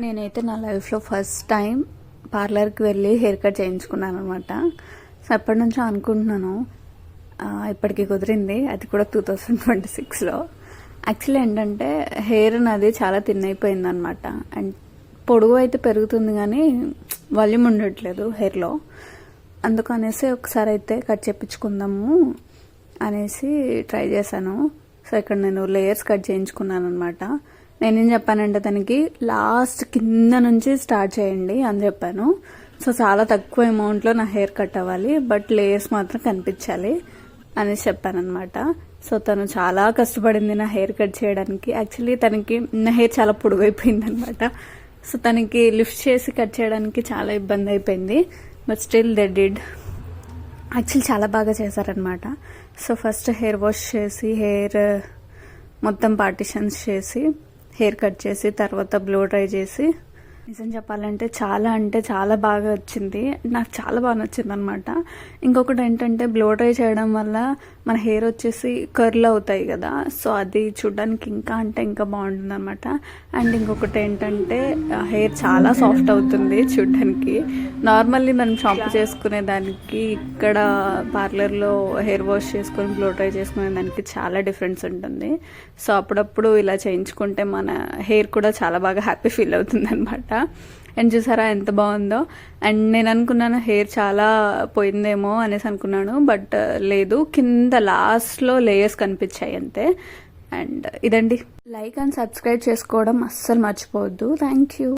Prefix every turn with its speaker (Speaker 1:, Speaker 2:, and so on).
Speaker 1: నేనైతే నా లైఫ్లో ఫస్ట్ టైం పార్లర్కి వెళ్ళి హెయిర్ కట్ చేయించుకున్నాను అనమాట. సో ఎప్పటి నుంచో అనుకుంటున్నాను, ఇప్పటికి కుదిరింది. అది కూడా 2026లో. యాక్చువల్లీ ఏంటంటే హెయిర్ నాది చాలా థిన్ అయిపోయింది అనమాట. అండ్ పొడుగు అయితే పెరుగుతుంది కానీ వాల్యూమ్ ఉండట్లేదు హెయిర్లో. అందుకనేసి ఒకసారి అయితే కట్ చేయించుకుందాము అనేసి ట్రై చేశాను. సో ఇక్కడ నేను లేయర్స్ కట్ చేయించుకున్నాను అనమాట. నేనేం చెప్పానంటే తనకి లాస్ట్ కింద నుంచి స్టార్ట్ చేయండి అని చెప్పాను. సో చాలా తక్కువ అమౌంట్లో నా హెయిర్ కట్ అవ్వాలి, బట్ లేయర్స్ మాత్రం కనిపించాలి అనేసి చెప్పాను అనమాట. సో తను చాలా కష్టపడింది నా హెయిర్ కట్ చేయడానికి. యాక్చువల్లీ తనకి నా హెయిర్ చాలా పొడుగైపోయింది అనమాట. సో తనకి లిఫ్ట్ చేసి కట్ చేయడానికి చాలా ఇబ్బంది అయిపోయింది. But still they did. Actually చాలా బాగా చేశారనమాట. సో ఫస్ట్ హెయిర్ వాష్ చేసి హెయిర్ మొత్తం పార్టిషన్స్ చేసి హెయిర్ కట్ చేసి తర్వాత బ్లో డ్రై చేసి, నిజం చెప్పాలంటే చాలా బాగా వచ్చింది. నాకు చాలా బాగా నచ్చింది అనమాట. ఇంకొకటి ఏంటంటే బ్లో డ్రై చేయడం వల్ల మన హెయిర్ వచ్చేసి కర్ల్ అవుతాయి కదా. సో అది చూడడానికి ఇంకా బాగుంటుంది అనమాట. అండ్ ఇంకొకటి ఏంటంటే హెయిర్ చాలా సాఫ్ట్ అవుతుంది చూడడానికి. నార్మల్లీ మనం షాంపూ చేసుకునే దానికి ఇక్కడ పార్లర్లో హెయిర్ వాష్ చేసుకొని బ్లో డ్రై చేసుకునే దానికి చాలా డిఫరెన్స్ ఉంటుంది. సో అప్పుడప్పుడు ఇలా చేయించుకుంటే మన హెయిర్ కూడా చాలా బాగా హ్యాపీ ఫీల్ అవుతుంది అనమాట. అండ్ చూసారా ఎంత బాగుందో. అండ్ నేను అనుకున్నాను హెయిర్ చాలా పోయిందేమో అనేసి అనుకున్నాను, బట్ లేదు, కింద లాస్ట్లో లేయర్స్ కనిపించాయి అంతే. అండ్ ఇదండి. లైక్ అండ్ సబ్స్క్రైబ్ చేసుకోవడం అస్సలు మర్చిపోవద్దు. Thank you.